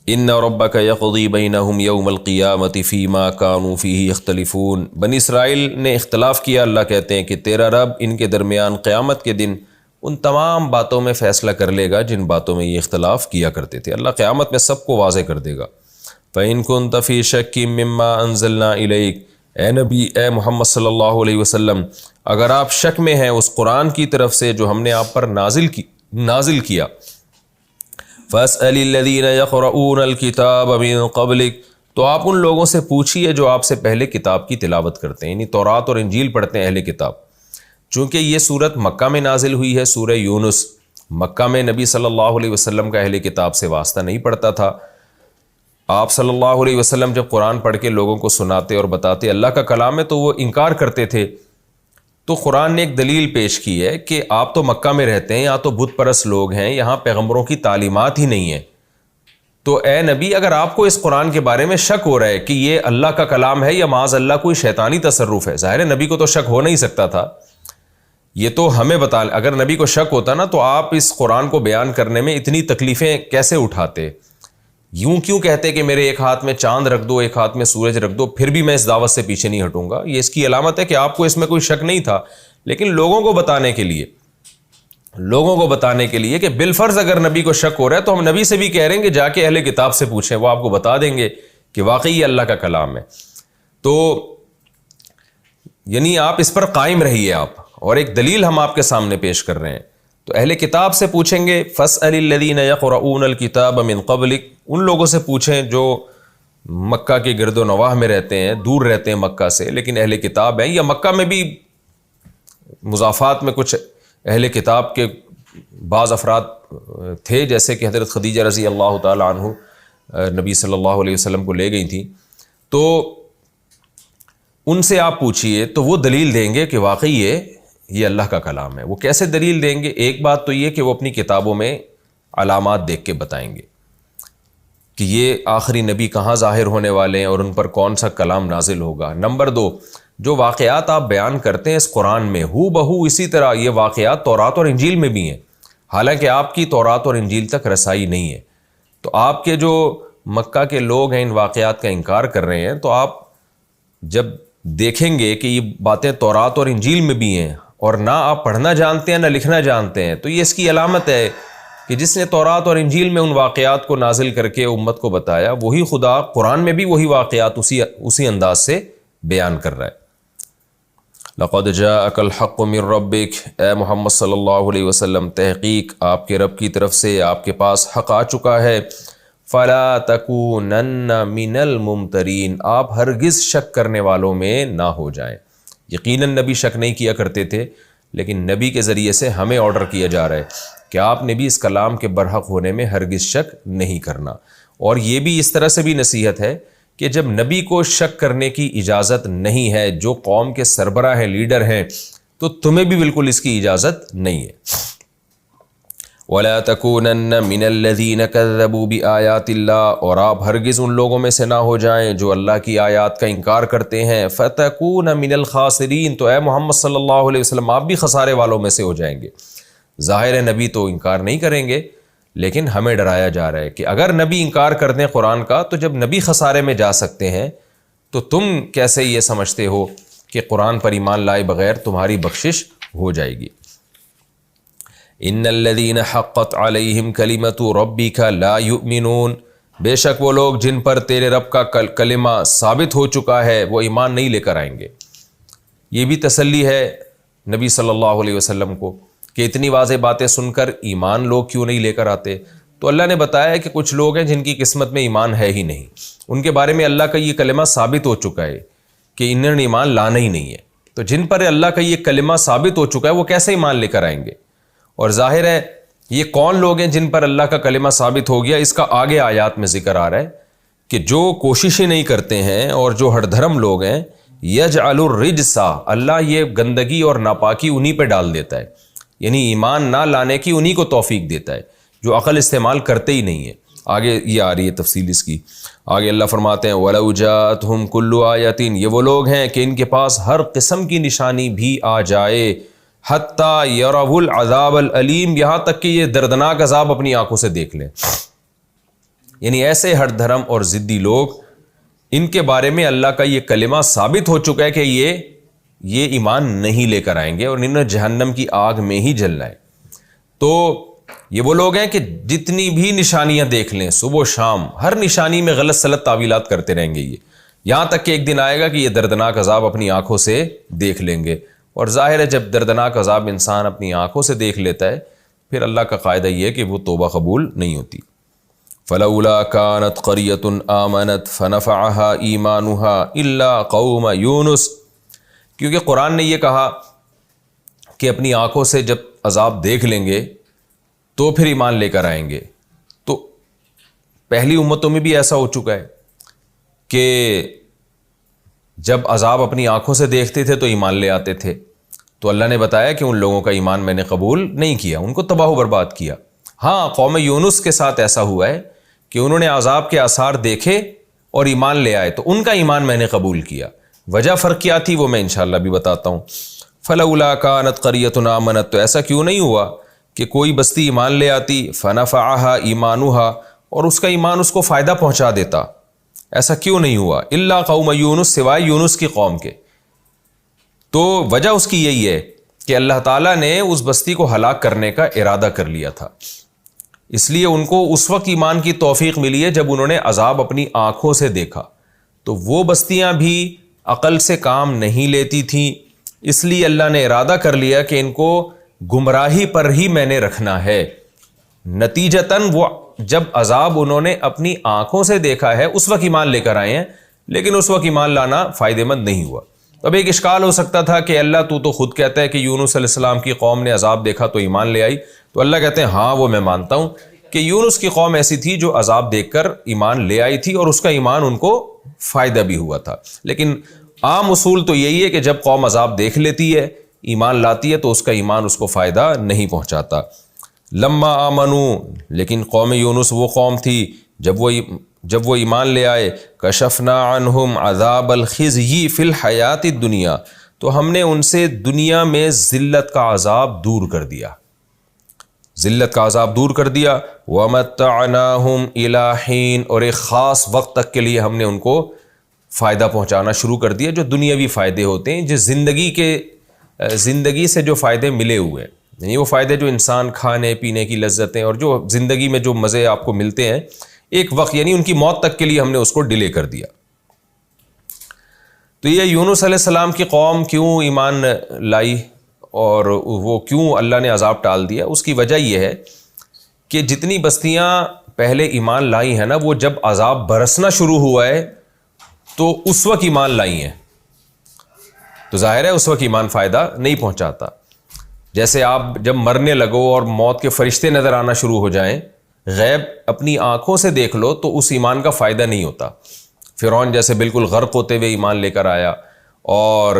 ان ربک یقضی بینہم یوم القیامۃ فیما کانوا فیہ یختلفون۔ بنی اسرائیل نے اختلاف کیا، اللہ کہتے ہیں کہ تیرا رب ان کے درمیان قیامت کے دن ان تمام باتوں میں فیصلہ کر لے گا جن باتوں میں یہ اختلاف کیا کرتے تھے۔ اللہ قیامت میں سب کو واضح کر دے گا۔ فَإِن كُنتَ فِي شَكٍّ مِّمَّا أَنزَلْنَا إِلَيْكَ، اے نبی، اے محمد صلی اللہ علیہ وسلم، اگر آپ شک میں ہیں اس قرآن کی طرف سے جو ہم نے آپ پر نازل کیا، فَاسْأَلِ الَّذِينَ يَقْرَؤُونَ الْكِتَابَ مِن قَبْلِكَ، تو آپ ان لوگوں سے پوچھئے جو آپ سے پہلے کتاب کی تلاوت کرتے ہیں، یعنی تورات اور انجیل پڑھتے ہیں اہل کتاب۔ چونکہ یہ صورت مکہ میں نازل ہوئی ہے، سورہ یونس، مکہ میں نبی صلی اللہ علیہ وسلم کا اہل کتاب سے واسطہ نہیں پڑتا تھا۔ آپ صلی اللہ علیہ وسلم جب قرآن پڑھ کے لوگوں کو سناتے اور بتاتے اللہ کا کلام ہے تو وہ انکار کرتے تھے۔ تو قرآن نے ایک دلیل پیش کی ہے کہ آپ تو مکہ میں رہتے ہیں، یہاں تو بت پرست لوگ ہیں، یہاں پیغمبروں کی تعلیمات ہی نہیں ہیں، تو اے نبی اگر آپ کو اس قرآن کے بارے میں شک ہو رہا ہے کہ یہ اللہ کا کلام ہے یا معاذ اللہ کوئی شیطانی تصرف ہے، ظاہر ہے نبی کو تو شک ہو نہیں سکتا تھا، یہ تو ہمیں بتا، اگر نبی کو شک ہوتا نا تو آپ اس قرآن کو بیان کرنے میں اتنی تکلیفیں کیسے اٹھاتے؟ یوں کیوں کہتے کہ میرے ایک ہاتھ میں چاند رکھ دو، ایک ہاتھ میں سورج رکھ دو، پھر بھی میں اس دعوت سے پیچھے نہیں ہٹوں گا؟ یہ اس کی علامت ہے کہ آپ کو اس میں کوئی شک نہیں تھا، لیکن لوگوں کو بتانے کے لیے کہ بالفرض اگر نبی کو شک ہو رہا ہے تو ہم نبی سے بھی کہہ رہے ہیں کہ جا کے اہل کتاب سے پوچھیں، وہ آپ کو بتا دیں گے کہ واقعی یہ اللہ کا کلام ہے۔ تو یعنی آپ اس پر قائم رہیے آپ، اور ایک دلیل ہم آپ کے سامنے پیش کر رہے ہیں۔ تو اہل کتاب سے پوچھیں گے، فَاسْأَلِ الَّذِينَ يَقْرَؤُونَ الْكِتَابَ مِن قَبْلِكَ، ان لوگوں سے پوچھیں جو مکہ کے گرد و نواح میں رہتے ہیں، دور رہتے ہیں مکہ سے لیکن اہل کتاب ہیں، یا مکہ میں بھی مضافات میں کچھ اہل کتاب کے بعض افراد تھے، جیسے کہ حضرت خدیجہ رضی اللہ تعالی عنہ نبی صلی اللہ علیہ وسلم کو لے گئی تھیں، تو ان سے آپ پوچھئے تو وہ دلیل دیں گے کہ واقعی یہ اللہ کا کلام ہے۔ وہ کیسے دلیل دیں گے؟ ایک بات تو یہ کہ وہ اپنی کتابوں میں علامات دیکھ کے بتائیں گے کہ یہ آخری نبی کہاں ظاہر ہونے والے ہیں اور ان پر کون سا کلام نازل ہوگا۔ نمبر دو، جو واقعات آپ بیان کرتے ہیں اس قرآن میں ہو بہو اسی طرح یہ واقعات تورات اور انجیل میں بھی ہیں، حالانکہ آپ کی تورات اور انجیل تک رسائی نہیں ہے۔ تو آپ کے جو مکہ کے لوگ ہیں ان واقعات کا انکار کر رہے ہیں، تو آپ جب دیکھیں گے کہ یہ باتیں تورات اور انجیل میں بھی ہیں اور نہ آپ پڑھنا جانتے ہیں نہ لکھنا جانتے ہیں، تو یہ اس کی علامت ہے کہ جس نے تورات اور انجیل میں ان واقعات کو نازل کر کے امت کو بتایا، وہی خدا قرآن میں بھی وہی واقعات اسی انداز سے بیان کر رہا ہے۔ لَقَدْ جَاءَكَ الْحَقُّ مِن رَبِّكَ، اے محمد صلی اللہ علیہ وسلم، تحقیق آپ کے رب کی طرف سے آپ کے پاس حق آ چکا ہے۔ فَلَا تَكُونَنَّ مِنَ الْمُمْتَرِينَ، آپ ہرگز شک کرنے والوں میں نہ ہو جائیں۔ یقیناً نبی شک نہیں کیا کرتے تھے، لیکن نبی کے ذریعے سے ہمیں آرڈر کیا جا رہا ہے کہ آپ نے بھی اس کلام کے برحق ہونے میں ہرگز شک نہیں کرنا۔ اور یہ بھی اس طرح سے بھی نصیحت ہے کہ جب نبی کو شک کرنے کی اجازت نہیں ہے، جو قوم کے سربراہ ہیں، لیڈر ہیں، تو تمہیں بھی بالکل اس کی اجازت نہیں ہے۔ وَلَا تَكُونَنَّ مِنَ الَّذِينَ كَذَّبُوا بِآيَاتِ اللَّهِ، اور آپ ہرگز ان لوگوں میں سے نہ ہو جائیں جو اللہ کی آیات کا انکار کرتے ہیں۔ فَتَكُونَ مِنَ الْخَاسِرِينَ، تو اے محمد صلی اللہ علیہ وسلم آپ بھی خسارے والوں میں سے ہو جائیں گے۔ ظاہر ہے نبی تو انکار نہیں کریں گے، لیکن ہمیں ڈرایا جا رہا ہے کہ اگر نبی انکار کر دیں قرآن کا، تو جب نبی خسارے میں جا سکتے ہیں تو تم کیسے یہ سمجھتے ہو کہ قرآن پر ایمان لائے بغیر تمہاری بخشش ہو جائے گی۔ ان الذین حقت علیہم کلمۃ ربک لا یؤمنون، بے شک وہ لوگ جن پر تیرے رب کا کلمہ ثابت ہو چکا ہے وہ ایمان نہیں لے کر آئیں گے۔ یہ بھی تسلی ہے نبی صلی اللہ علیہ وسلم کو کہ اتنی واضح باتیں سن کر ایمان لوگ کیوں نہیں لے کر آتے۔ تو اللہ نے بتایا کہ کچھ لوگ ہیں جن کی قسمت میں ایمان ہے ہی نہیں، ان کے بارے میں اللہ کا یہ کلمہ ثابت ہو چکا ہے کہ انہوں نے ایمان لانا ہی نہیں ہے۔ تو جن پر اللہ کا یہ کلمہ ثابت ہو چکا ہے وہ کیسے ایمان لے کر آئیں گے؟ اور ظاہر ہے یہ کون لوگ ہیں جن پر اللہ کا کلمہ ثابت ہو گیا، اس کا آگے آیات میں ذکر آ رہا ہے کہ جو کوششیں نہیں کرتے ہیں اور جو ہر دھرم لوگ ہیں، یجعل الرجس، اللہ یہ گندگی اور ناپاکی انہی پہ ڈال دیتا ہے، یعنی ایمان نہ لانے کی انہی کو توفیق دیتا ہے جو عقل استعمال کرتے ہی نہیں ہے۔ آگے یہ آ رہی ہے تفصیل اس کی، آگے اللہ فرماتے ہیں وَلَوْ جَاءَتْهُمْ كُلُّ آیَةٍ، یہ وہ لوگ ہیں کہ ان کے پاس ہر قسم کی نشانی بھی آ جائے، حتیٰ یروا العذاب العلیم، یہاں تک کہ یہ دردناک عذاب اپنی آنکھوں سے دیکھ لیں۔ یعنی ایسے ہٹ دھرم اور ضدی لوگ، ان کے بارے میں اللہ کا یہ کلمہ ثابت ہو چکا ہے کہ یہ ایمان نہیں لے کر آئیں گے اور انہیں جہنم کی آگ میں ہی جلنا ہے۔ تو یہ وہ لوگ ہیں کہ جتنی بھی نشانیاں دیکھ لیں صبح و شام، ہر نشانی میں غلط سلط تعویلات کرتے رہیں گے، یہاں تک کہ ایک دن آئے گا کہ یہ دردناک عذاب اپنی آنکھوں سے دیکھ لیں گے۔ اور ظاہر ہے جب دردناک عذاب انسان اپنی آنکھوں سے دیکھ لیتا ہے پھر اللہ کا قاعدہ یہ ہے کہ وہ توبہ قبول نہیں ہوتی۔ فلولا كانت قرية آمنت فنفعها ایمانها الا قوم یونس، کیونکہ قرآن نے یہ کہا کہ اپنی آنکھوں سے جب عذاب دیکھ لیں گے تو پھر ایمان لے کر آئیں گے، تو پہلی امتوں میں بھی ایسا ہو چکا ہے کہ جب عذاب اپنی آنکھوں سے دیکھتے تھے تو ایمان لے آتے تھے، تو اللہ نے بتایا کہ ان لوگوں کا ایمان میں نے قبول نہیں کیا، ان کو تباہ و برباد کیا۔ ہاں قوم یونس کے ساتھ ایسا ہوا ہے کہ انہوں نے عذاب کے آثار دیکھے اور ایمان لے آئے تو ان کا ایمان میں نے قبول کیا۔ وجہ فرق کیا تھی وہ میں انشاءاللہ بھی بتاتا ہوں۔ فلولا كانت قرية آمنت، تو ایسا کیوں نہیں ہوا کہ کوئی بستی ایمان لے آتی، فنفعها ایمانها، اور اس کا ایمان اس کو فائدہ پہنچا دیتا، ایسا کیوں نہیں ہوا؟ الا قوم یونس، سوائے یونس کی قوم کے۔ تو وجہ اس کی یہی ہے کہ اللہ تعالیٰ نے اس بستی کو ہلاک کرنے کا ارادہ کر لیا تھا، اس لیے ان کو اس وقت ایمان کی توفیق ملی ہے جب انہوں نے عذاب اپنی آنکھوں سے دیکھا۔ تو وہ بستیاں بھی عقل سے کام نہیں لیتی تھیں، اس لیے اللہ نے ارادہ کر لیا کہ ان کو گمراہی پر ہی میں نے رکھنا ہے۔ نتیجتاً وہ جب عذاب انہوں نے اپنی آنکھوں سے دیکھا ہے اس وقت ایمان لے کر آئے ہیں، لیکن اس وقت ایمان لانا فائدہ مند نہیں ہوا۔ اب ایک اشکال ہو سکتا تھا کہ اللہ تو خود کہتا ہے کہ یونس علیہ السلام کی قوم نے عذاب دیکھا تو ایمان لے آئی، تو اللہ کہتے ہیں ہاں وہ میں مانتا ہوں کہ یونس کی قوم ایسی تھی جو عذاب دیکھ کر ایمان لے آئی تھی اور اس کا ایمان ان کو فائدہ بھی ہوا تھا، لیکن عام اصول تو یہی ہے کہ جب قوم عذاب دیکھ لیتی ہے ایمان لاتی ہے تو اس کا ایمان اس کو فائدہ نہیں پہنچاتا۔ لما آمنو، لیکن قوم یونس وہ قوم تھی جب وہ ایمان لے آئے، کشفنا عنہم عذاب الخزی فی الحیات الدنیا، تو ہم نے ان سے دنیا میں ذلت کا عذاب دور کر دیا، ذلت کا عذاب دور کر دیا۔ ومتعناہم الی حین، اور ایک خاص وقت تک کے لیے ہم نے ان کو فائدہ پہنچانا شروع کر دیا، جو دنیاوی فائدے ہوتے ہیں، جو زندگی سے جو فائدے ملے ہوئے ہیں، یعنی وہ فائدے جو انسان کھانے پینے کی لذتیں اور جو زندگی میں جو مزے آپ کو ملتے ہیں ایک وقت، یعنی ان کی موت تک کے لیے ہم نے اس کو ڈیلے کر دیا۔ تو یہ یونس علیہ السلام کی قوم کیوں ایمان لائی اور وہ کیوں اللہ نے عذاب ٹال دیا، اس کی وجہ یہ ہے کہ جتنی بستیاں پہلے ایمان لائی ہیں نا، وہ جب عذاب برسنا شروع ہوا ہے تو اس وقت ایمان لائی ہیں، تو ظاہر ہے اس وقت ایمان فائدہ نہیں پہنچاتا۔ جیسے آپ جب مرنے لگو اور موت کے فرشتے نظر آنا شروع ہو جائیں، غیب اپنی آنکھوں سے دیکھ لو تو اس ایمان کا فائدہ نہیں ہوتا۔ فرعون جیسے بالکل غرق ہوتے ہوئے ایمان لے کر آیا، اور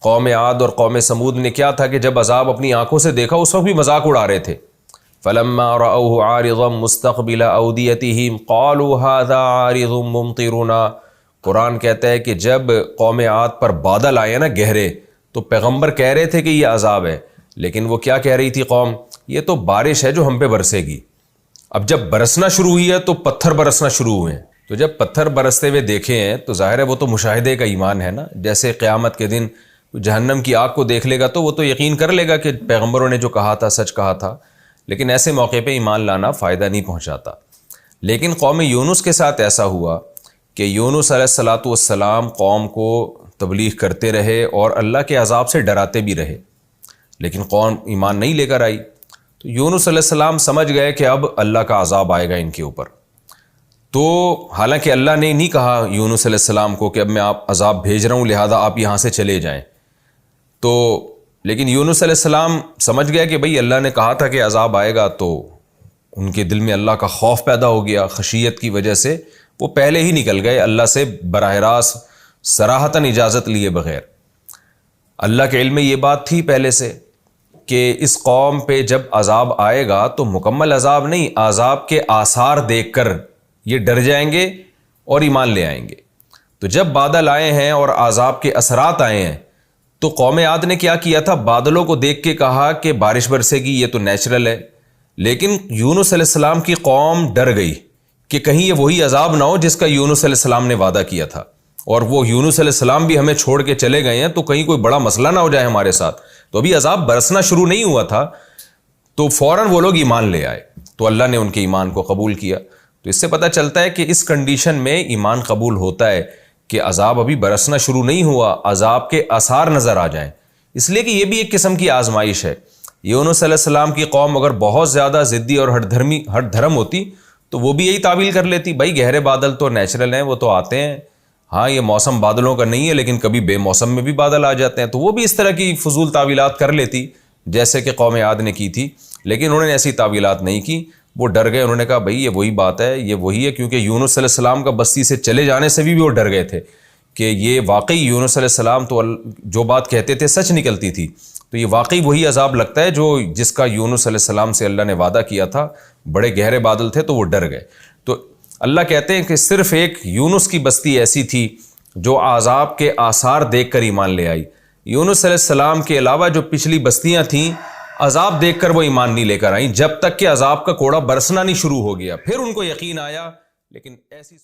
قوم عاد اور قوم سمود نے کیا تھا کہ جب عذاب اپنی آنکھوں سے دیکھا اس وقت بھی مذاق اڑا رہے تھے۔ فلما رأوه عارضا مستقبل اودیتہم قالوا هذا عارض ممطرنا، قرآن کہتا ہے کہ جب قوم عاد پر بادل آئے نا گہرے تو پیغمبر کہہ رہے تھے کہ یہ عذاب ہے، لیکن وہ کیا کہہ رہی تھی قوم؟ یہ تو بارش ہے جو ہم پہ برسے گی۔ اب جب برسنا شروع ہوئی ہے تو پتھر برسنا شروع ہوئے ہیں، تو جب پتھر برستے ہوئے دیکھے ہیں تو ظاہر ہے وہ تو مشاہدے کا ایمان ہے نا، جیسے قیامت کے دن جہنم کی آگ کو دیکھ لے گا تو وہ تو یقین کر لے گا کہ پیغمبروں نے جو کہا تھا سچ کہا تھا، لیکن ایسے موقع پہ ایمان لانا فائدہ نہیں پہنچاتا۔ لیکن قوم یونس کے ساتھ ایسا ہوا کہ یونس علیہ السلام قوم کو تبلیغ کرتے رہے اور اللہ کے عذاب سے ڈراتے بھی رہے، لیکن قوم ایمان نہیں لے کر آئی۔ تو یونس علیہ السلام سمجھ گئے کہ اب اللہ کا عذاب آئے گا ان کے اوپر، تو حالانکہ اللہ نے نہیں کہا یونس علیہ السلام کو کہ اب میں آپ عذاب بھیج رہا ہوں لہذا آپ یہاں سے چلے جائیں، تو لیکن یونس علیہ السلام سمجھ گیا کہ بھئی اللہ نے کہا تھا کہ عذاب آئے گا، تو ان کے دل میں اللہ کا خوف پیدا ہو گیا، خشیت کی وجہ سے وہ پہلے ہی نکل گئے اللہ سے براہ راست صراحتاً اجازت لیے بغیر۔ اللہ کے علم میں یہ بات تھی پہلے سے کہ اس قوم پہ جب عذاب آئے گا تو مکمل عذاب نہیں، عذاب کے آثار دیکھ کر یہ ڈر جائیں گے اور ایمان لے آئیں گے۔ تو جب بادل آئے ہیں اور عذاب کے اثرات آئے ہیں تو قوم عاد نے کیا کیا تھا؟ بادلوں کو دیکھ کے کہا کہ بارش برسے گی، یہ تو نیچرل ہے، لیکن یونس علیہ السلام کی قوم ڈر گئی کہ کہیں یہ وہی عذاب نہ ہو جس کا یونس علیہ السلام نے وعدہ کیا تھا، اور وہ یونس علیہ السلام بھی ہمیں چھوڑ کے چلے گئے ہیں، تو کہیں کوئی بڑا مسئلہ نہ ہو جائے ہمارے ساتھ۔ تو ابھی عذاب برسنا شروع نہیں ہوا تھا، تو فوراً وہ لوگ ایمان لے آئے، تو اللہ نے ان کے ایمان کو قبول کیا۔ تو اس سے پتہ چلتا ہے کہ اس کنڈیشن میں ایمان قبول ہوتا ہے کہ عذاب ابھی برسنا شروع نہیں ہوا، عذاب کے آثار نظر آ جائیں، اس لیے کہ یہ بھی ایک قسم کی آزمائش ہے۔ یونس علیہ السلام کی قوم اگر بہت زیادہ ضدی اور ہٹ دھرم ہوتی تو وہ بھی یہی تعویل کر لیتی، بھائی گہرے بادل تو نیچرل ہیں، وہ تو آتے ہیں، ہاں یہ موسم بادلوں کا نہیں ہے لیکن کبھی بے موسم میں بھی بادل آ جاتے ہیں، تو وہ بھی اس طرح کی فضول تعویلات کر لیتی جیسے کہ قوم عاد نے کی تھی۔ لیکن انہوں نے ایسی تعویلات نہیں کی، وہ ڈر گئے، انہوں نے کہا بھائی یہ وہی بات ہے، یہ وہی ہے، کیونکہ یونس علیہ السلام کا بستی سے چلے جانے سے بھی وہ ڈر گئے تھے کہ یہ واقعی یونس علیہ السلام تو جو بات کہتے تھے سچ نکلتی تھی، تو یہ واقعی وہی عذاب لگتا ہے جو جس کا یونس علیہ السلام سے اللہ نے وعدہ کیا تھا۔ بڑے گہرے بادل تھے تو وہ ڈر گئے۔ تو اللہ کہتے ہیں کہ صرف ایک یونس کی بستی ایسی تھی جو عذاب کے آثار دیکھ کر ایمان لے آئی۔ یونس علیہ السلام کے علاوہ جو پچھلی بستیاں تھیں عذاب دیکھ کر وہ ایمان نہیں لے کر آئیں، جب تک کہ عذاب کا کوڑا برسنا نہیں شروع ہو گیا، پھر ان کو یقین آیا۔ لیکن ایسی